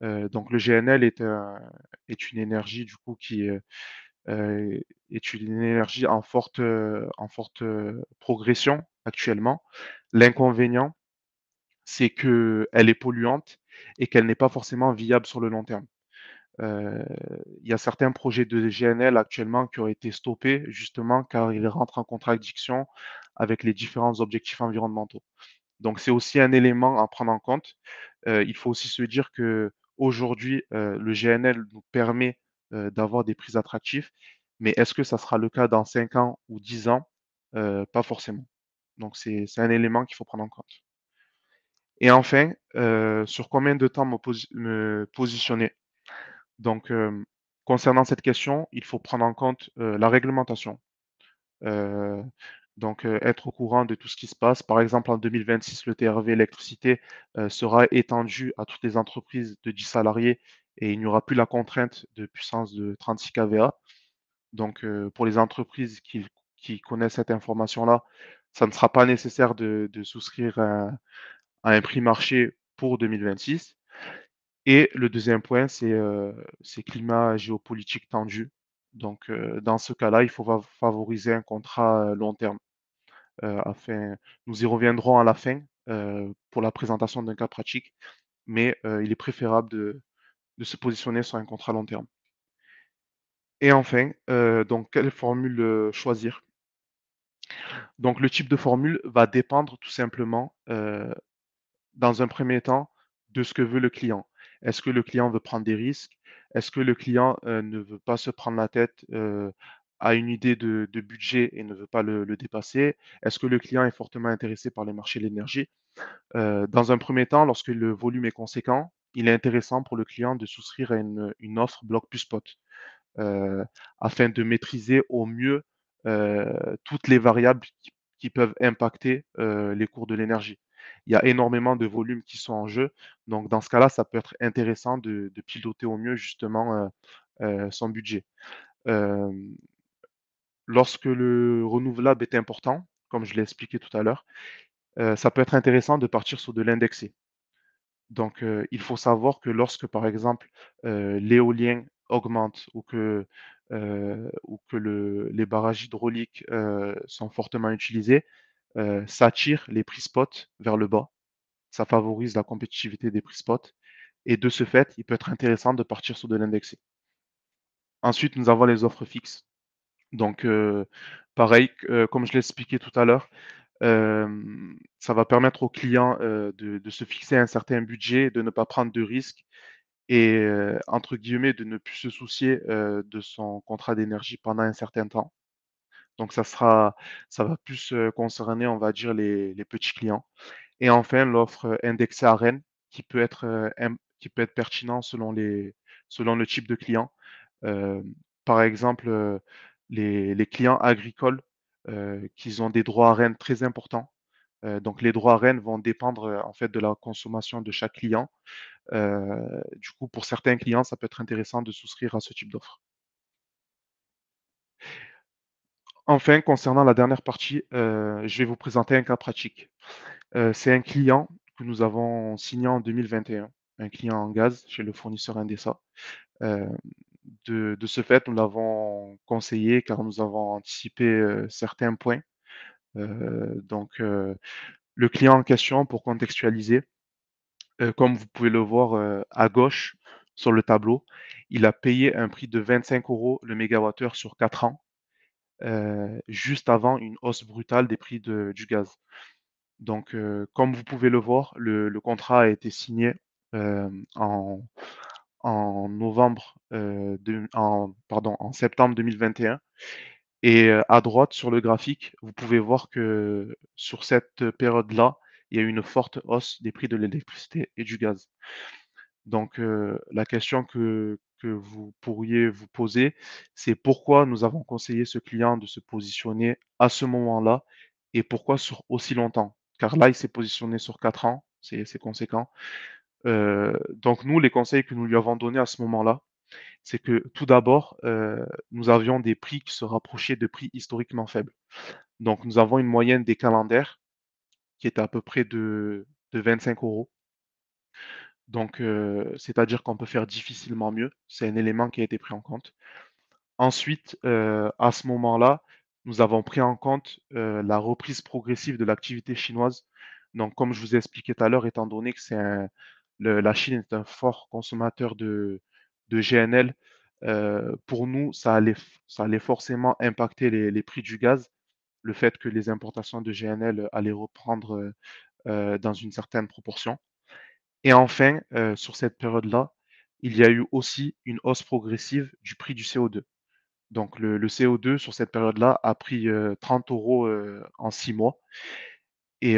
Donc le GNL est une énergie du coup heu, est une énergie en forte progression actuellement. L'inconvénient, c'est qu'elle est polluante et qu'elle n'est pas forcément viable sur le long terme. Heu, il y a certains projets de GNL actuellement qui ont été stoppés justement car ils rentrent en contradiction avec les différents objectifs environnementaux. Donc c'est aussi un élément à prendre en compte. Il faut aussi se dire qu'aujourd'hui, le GNL nous permet, d'avoir des prix attractifs, mais est-ce que ça sera le cas dans 5 ans ou 10 ans? Pas forcément. Donc c'est un élément qu'il faut prendre en compte. Et enfin, sur combien de temps me positionner? Donc, concernant cette question, il faut prendre en compte, la réglementation. Heu, donc, être au courant de tout ce qui se passe. Par exemple, en 2026, le TRV électricité, sera étendu à toutes les entreprises de 10 salariés et il n'y aura plus la contrainte de puissance de 36 kVA. Donc, pour les entreprises qui connaissent cette information-là, ça ne sera pas nécessaire de souscrire à un prix marché pour 2026. Et le deuxième point, c'est climat géopolitique tendu. Donc, dans ce cas-là, il faut favoriser un contrat, long terme, afin nous y reviendrons à la fin, pour la présentation d'un cas pratique, mais, il est préférable de se positionner sur un contrat long terme. Et enfin, donc quelle formule, choisir? Donc le type de formule va dépendre tout simplement, dans un premier temps, de ce que veut le client. Est-ce que le client veut prendre des risques? Est-ce que le client, ne veut pas se prendre la tête, a une idée de budget et ne veut pas le dépasser? Est-ce que le client est fortement intéressé par les marchés de l'énergie? Dans un premier temps, lorsque le volume est conséquent, il est intéressant pour le client de souscrire à une offre bloc plus spot, heu, afin de maîtriser au mieux, toutes les variables qui peuvent impacter, les cours de l'énergie. Il y a énormément de volumes qui sont en jeu, donc dans ce cas-là, ça peut être intéressant de piloter au mieux justement, son budget. Hem, Lorsque le renouvelable est important, comme je l'ai expliqué tout à l'heure, ça peut être intéressant de partir sur de l'indexé. Donc, il faut savoir que lorsque, par exemple, l'éolien augmente ou que les barrages hydrauliques, sont fortement utilisés, ça tire les prix spot vers le bas. Ça favorise la compétitivité des prix spot et de ce fait, il peut être intéressant de partir sur de l'indexé. Ensuite, nous avons les offres fixes. Donc, pareil, comme je l'ai expliqué tout à l'heure, ça va permettre au client, de se fixer un certain budget, de ne pas prendre de risques et entre guillemets, de ne plus se soucier, de son contrat d'énergie pendant un certain temps. Donc ça va plus, concerner, on va dire, les petits clients et enfin l'offre, indexée à Rennes qui peut être pertinent selon le type de client. Hem, Par exemple, les clients agricoles, qui ont des droits à Rennes très importants. Donc les droits à Rennes vont dépendre, en fait, de la consommation de chaque client. Du coup, pour certains clients, ça peut être intéressant de souscrire à ce type d'offre. Enfin, concernant la dernière partie, je vais vous présenter un cas pratique. C'est un client que nous avons signé en 2021, un client en gaz chez le fournisseur Endesa. Heu, de ce fait, nous l'avons conseillé car nous avons anticipé, certains points. Le client en question, pour contextualiser, comme vous pouvez le voir, à gauche sur le tableau, il a payé un prix de 25 € le mégawattheure sur 4 ans, juste avant une hausse brutale des prix du gaz. Donc, comme vous pouvez le voir, le contrat a été signé, hem, en en novembre, de en pardon, en septembre 2021 et à droite sur le graphique, vous pouvez voir que sur cette période-là, il y a eu une forte hausse des prix de l'électricité et du gaz. Donc, la question que vous pourriez vous poser, c'est pourquoi nous avons conseillé ce client de se positionner à ce moment-là et pourquoi sur aussi longtemps? Car là, il s'est positionné sur 4 ans, c'est conséquent. Donc nous, les conseils que nous lui avons donnés à ce moment-là, c'est que tout d'abord, nous avions des prix qui se rapprochaient de prix historiquement faibles. Donc nous avons une moyenne des calendaires qui était à peu près de 25 €. Donc, c'est-à-dire qu'on peut faire difficilement mieux. C'est un élément qui a été pris en compte. Ensuite, à ce moment-là, nous avons pris en compte, la reprise progressive de l'activité chinoise. Donc comme je vous ai expliqué tout à l'heure, étant donné que c'est un le la Chine est un fort consommateur de GNL, pour nous, ça allait forcément impacter les prix du gaz. Le fait que les importations de GNL allaient reprendre, dans une certaine proportion. Et enfin, sur cette période-là, il y a eu aussi une hausse progressive du prix du CO2. Donc le CO2 sur cette période-là a pris, 30 € en 6 mois et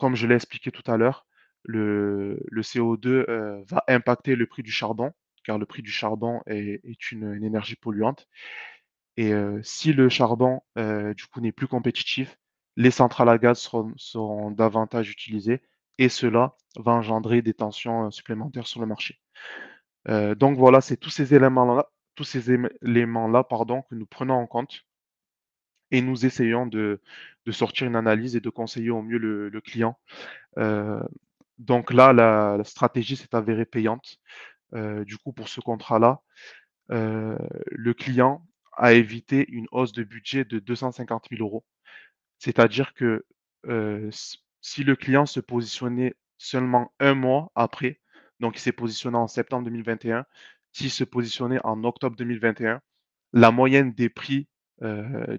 comme je l'ai expliqué tout à l'heure, le CO2, va impacter le prix du charbon, car le prix du charbon est une énergie polluante et si le charbon, du coup, n'est plus compétitif, les centrales à gaz seront davantage utilisées et cela va engendrer des tensions, supplémentaires sur le marché. Donc voilà, c'est tous ces éléments-là, pardon, que nous prenons en compte et nous essayons de sortir une analyse et de conseiller au mieux le client. Heu, donc là, la stratégie s'est avérée payante. Du coup, pour ce contrat-là, heu, le client a évité une hausse de budget de 250 000 €. C'est-à-dire que, si le client se positionnait seulement un mois après, donc il s'est positionné en septembre 2021, s'il se positionnait en octobre 2021, la moyenne des prix,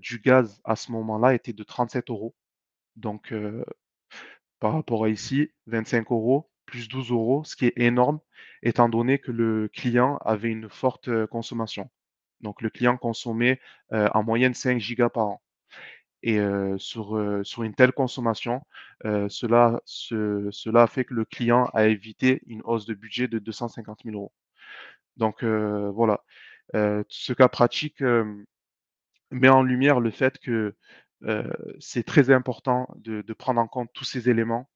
du gaz à ce moment-là était de 37 €. Donc, par rapport à ici, 25 € plus 12 €, ce qui est énorme étant donné que le client avait une forte, consommation. Donc le client consommait, en moyenne 5 gigas par an. et sur une telle consommation, cela a fait que le client a évité une hausse de budget de 250 000 euros. Donc voilà. Ce cas pratique met en lumière le fait que euh, c'est très important de prendre en compte tous ces éléments,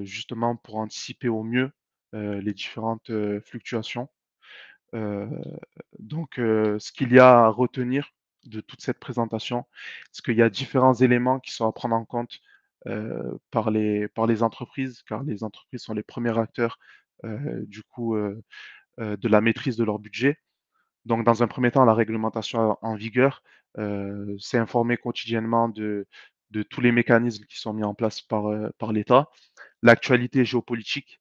justement pour anticiper au mieux les différentes fluctuations. Euh, ce qu'il y a à retenir de toute cette présentation, c'est qu'il y a différents éléments qui sont à prendre en compte par les entreprises, car les entreprises sont les premiers acteurs de la maîtrise de leur budget. Donc, dans un premier temps, la réglementation en vigueur, c'est informer quotidiennement de tous les mécanismes qui sont mis en place par l'État, l'actualité géopolitique.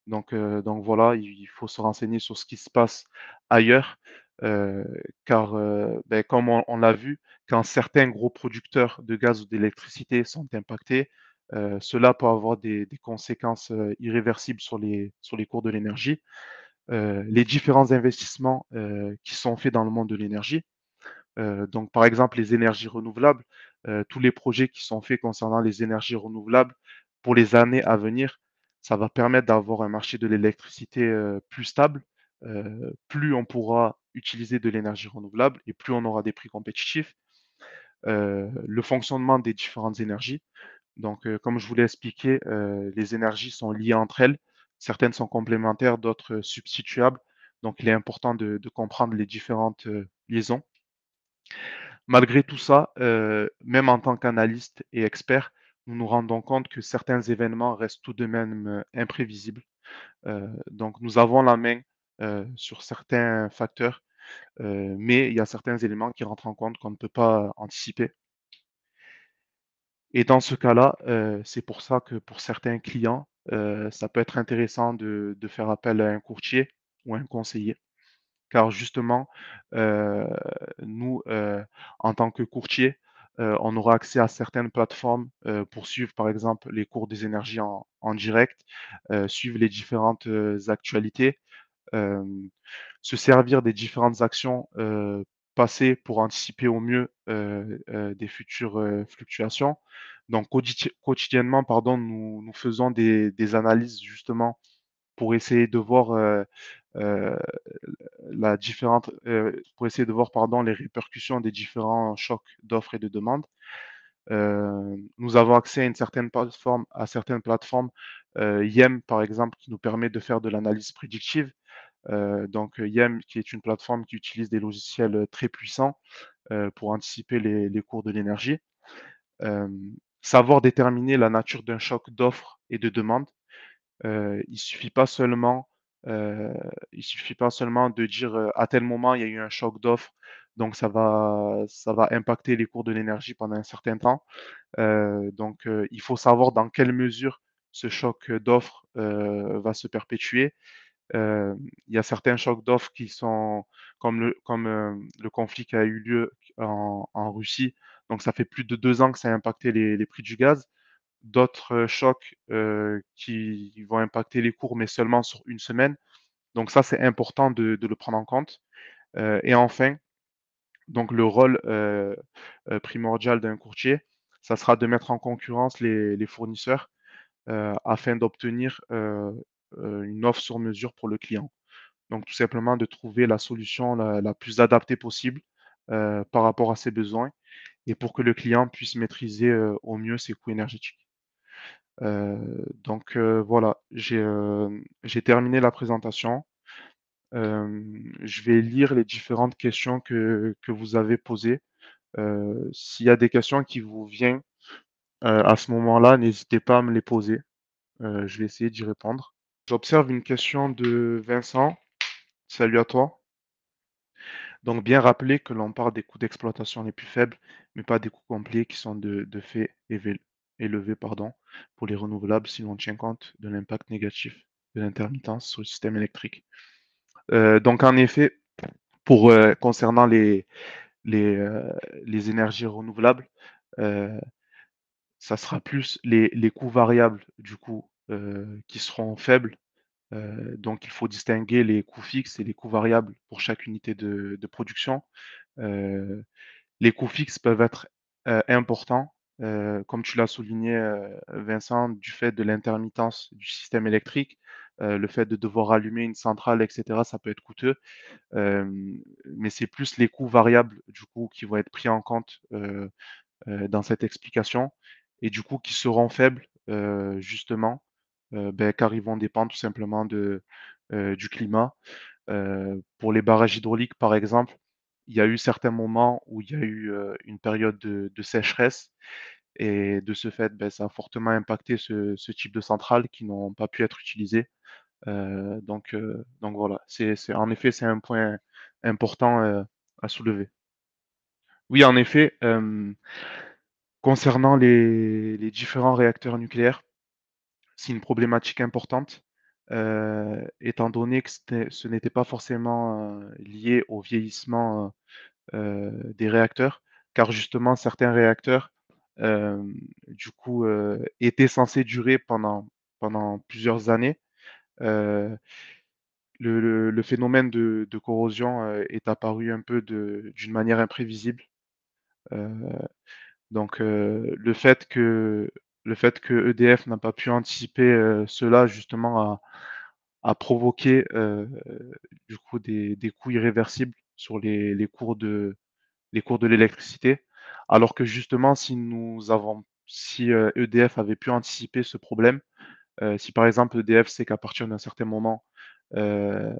Donc voilà, il faut se renseigner sur ce qui se passe ailleurs, euh, car comme on l'a vu, quand certains gros producteurs de gaz ou d'électricité sont impactés, cela peut avoir des conséquences irréversibles sur les cours de l'énergie. Les différents investissements qui sont faits dans le monde de l'énergie. Donc, par exemple, les énergies renouvelables, tous les projets qui sont faits concernant les énergies renouvelables pour les années à venir, ça va permettre d'avoir un marché de l'électricité plus stable. Plus on pourra utiliser de l'énergie renouvelable et plus on aura des prix compétitifs. Le fonctionnement des différentes énergies. Donc, comme je vous l'ai expliqué, les énergies sont liées entre elles. Certaines sont complémentaires, d'autres substituables. Donc, il est important de comprendre les différentes liaisons. Malgré tout ça, même en tant qu'analyste et expert, nous nous rendons compte que certains événements restent tout de même imprévisibles. Donc, nous avons la main sur certains facteurs, mais il y a certains éléments qui rentrent en compte qu'on ne peut pas anticiper. Et dans ce cas-là, c'est pour ça que pour certains clients, ça peut être intéressant de faire appel à un courtier ou un conseiller. Car justement, heu, nous, en tant que courtier, on aura accès à certaines plateformes, pour suivre, par exemple, les cours des énergies en direct, suivre les différentes, actualités, hem, se servir des différentes actions, passées pour anticiper au mieux, des futures, fluctuations. Donc quotidiennement, pardon, nous faisons des analyses justement pour essayer de voir, heu, pour essayer de voir, pardon, les répercussions des différents chocs d'offres et de demandes. Nous avons accès à certaines plateformes, Yem par exemple, qui nous permet de faire de l'analyse prédictive. Yem qui est une plateforme qui utilise des logiciels, très puissants, pour anticiper les cours de l'énergie. Savoir déterminer la nature d'un choc d'offres et de demandes. Il suffit pas seulement, heu, il suffit pas seulement de dire, «À tel moment, il y a eu un choc d'offres, donc ça va impacter les cours de l'énergie pendant un certain temps». Il faut savoir dans quelle mesure ce choc, d'offres, va se perpétuer. Il y a certains chocs d'offres qui sont le conflit qui a eu lieu en Russie, donc ça fait plus de 2 ans que ça a impacté les prix du gaz. D'autres, chocs, qui vont impacter les cours, mais seulement sur une semaine. Donc ça, c'est important de le prendre en compte. Et enfin, donc le rôle, primordial d'un courtier, ça sera de mettre en concurrence les fournisseurs, afin d'obtenir, une offre sur mesure pour le client. Donc tout simplement de trouver la solution la plus adaptée possible, par rapport à ses besoins et pour que le client puisse maîtriser, au mieux ses coûts énergétiques. Voilà, j'ai terminé la présentation. Je vais lire les différentes questions que vous avez posées. S'il y a des questions qui vous viennent, à ce moment-là, n'hésitez pas à me les poser. Je vais essayer d'y répondre. J'observe une question de Vincent. Salut à toi. Donc bien rappeler que l'on parle des coûts d'exploitation les plus faibles, mais pas des coûts complets qui sont de fait élevés, pardon, pour les renouvelables si l'on tient compte de l'impact négatif de l'intermittence sur le système électrique. Donc en effet, concernant les, euh, les énergies renouvelables, euh, ça sera plus les coûts variables du coup qui seront faibles. Donc il faut distinguer les coûts fixes et les coûts variables pour chaque unité de production. Euh, les coûts fixes peuvent être important, comme tu l'as souligné, Vincent, du fait de l'intermittence du système électrique, le fait de devoir allumer une centrale et cetera, ça peut être coûteux. Mais c'est plus les coûts variables, du coup, qui vont être pris en compte, dans cette explication et du coup qui seront faibles, justement, car ils vont dépendre tout simplement du climat. Pour les barrages hydrauliques, par exemple, il y a eu certains moments où il y a eu, une période de sécheresse et de ce fait, ça a fortement impacté ce type de centrales qui n'ont pas pu être utilisées. Donc voilà, c'est en effet, c'est un point important, à soulever. Oui, en effet, concernant les différents réacteurs nucléaires, c'est une problématique importante, étant donné que ce n'était pas forcément, lié au vieillissement, des réacteurs, car justement certains réacteurs, du coup, étaient censés durer pendant plusieurs années. Heu, le phénomène de corrosion, est apparu un peu d'une manière imprévisible, heu donc le fait que EDF n'a pas pu anticiper, cela justement a provoqué, du coup des coûts irréversibles sur les cours de l'électricité. Alors que justement si EDF avait pu anticiper ce problème, si par exemple EDF sait qu'à partir d'un certain moment, heu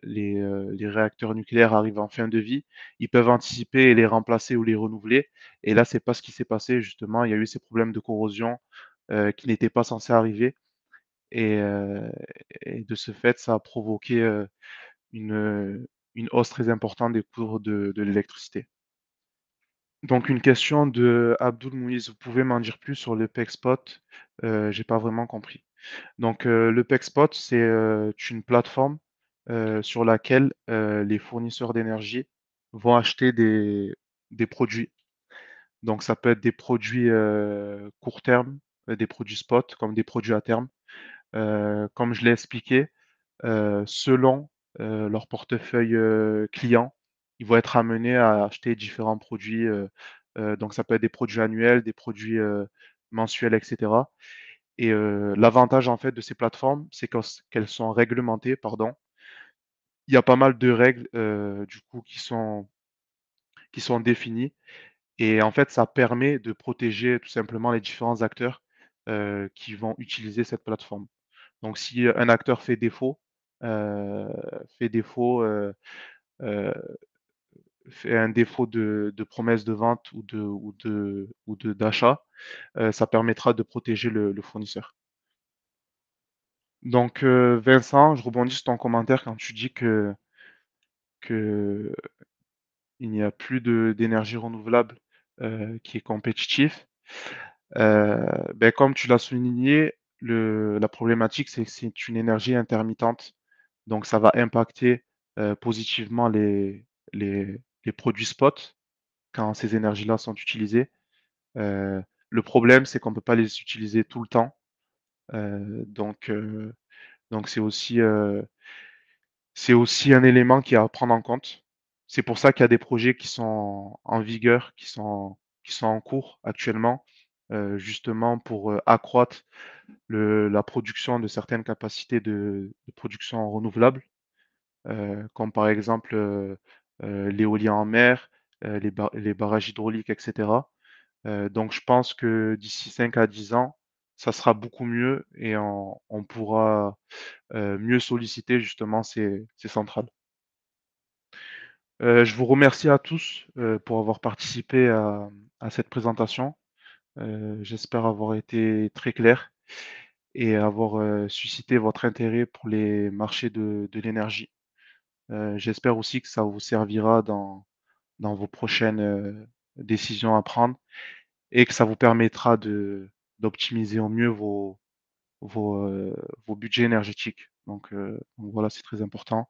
les réacteurs nucléaires arrivent en fin de vie, ils peuvent anticiper et les remplacer ou les renouveler. Et là, c'est pas ce qui s'est passé justement. Il y a eu ces problèmes de corrosion, qui n'étaient pas censés arriver et heu et de ce fait, ça a provoqué, une hausse très importante des cours de l'électricité. Donc une question de Abdul Mouiz: «Vous pouvez m'en dire plus sur le PEC-Spot?» J'ai pas vraiment compris. Donc, le PEC-Spot, c'est, une plateforme, sur laquelle, les fournisseurs d'énergie vont acheter des produits. Donc ça peut être des produits, court terme, des produits spot, comme des produits à terme. Comme je l'ai expliqué, selon, leur portefeuille, client, ils vont être amenés à acheter différents produits, donc ça peut être des produits annuels, des produits, mensuels et cetera. Et l'avantage en fait de ces plateformes, c'est qu'elles sont réglementées, pardon. Il y a pas mal de règles, du coup qui sont définies et en fait, ça permet de protéger tout simplement les différents acteurs, qui vont utiliser cette plateforme. Donc si un acteur heu, fait défaut, heu, fait un défaut de promesse de vente ou d'achat, ça permettra de protéger le fournisseur. Donc, Vincent, je rebondis sur ton commentaire quand tu dis qu'il n'y a plus d'énergie renouvelable, qui est compétitif. Heu, comme tu l'as souligné, la problématique, c'est que c'est une énergie intermittente, donc ça va impacter, positivement les produits spot quand ces énergies-là sont utilisées. Heu, le problème, c'est qu'on ne peut pas les utiliser tout le temps, donc c'est aussi un élément qui est à prendre en compte. C'est pour ça qu'il y a des projets qui sont en vigueur, qui sont en cours actuellement, justement pour, accroître la production de certaines capacités de production renouvelable, comme par exemple, l'éolien en mer, les barrages hydrauliques et cetera. Donc je pense que d'ici 5 à 10 ans, ça sera beaucoup mieux et on pourra, mieux solliciter justement ces centrales. Je vous remercie à tous, pour avoir participé à cette présentation. J'espère avoir été très clair et avoir, suscité votre intérêt pour les marchés de l'énergie. J'espère aussi que ça vous servira dans vos prochaines, décisions à prendre et que ça vous permettra d'optimiser au mieux vos, vos budgets énergétiques. Donc voilà, c'est très important.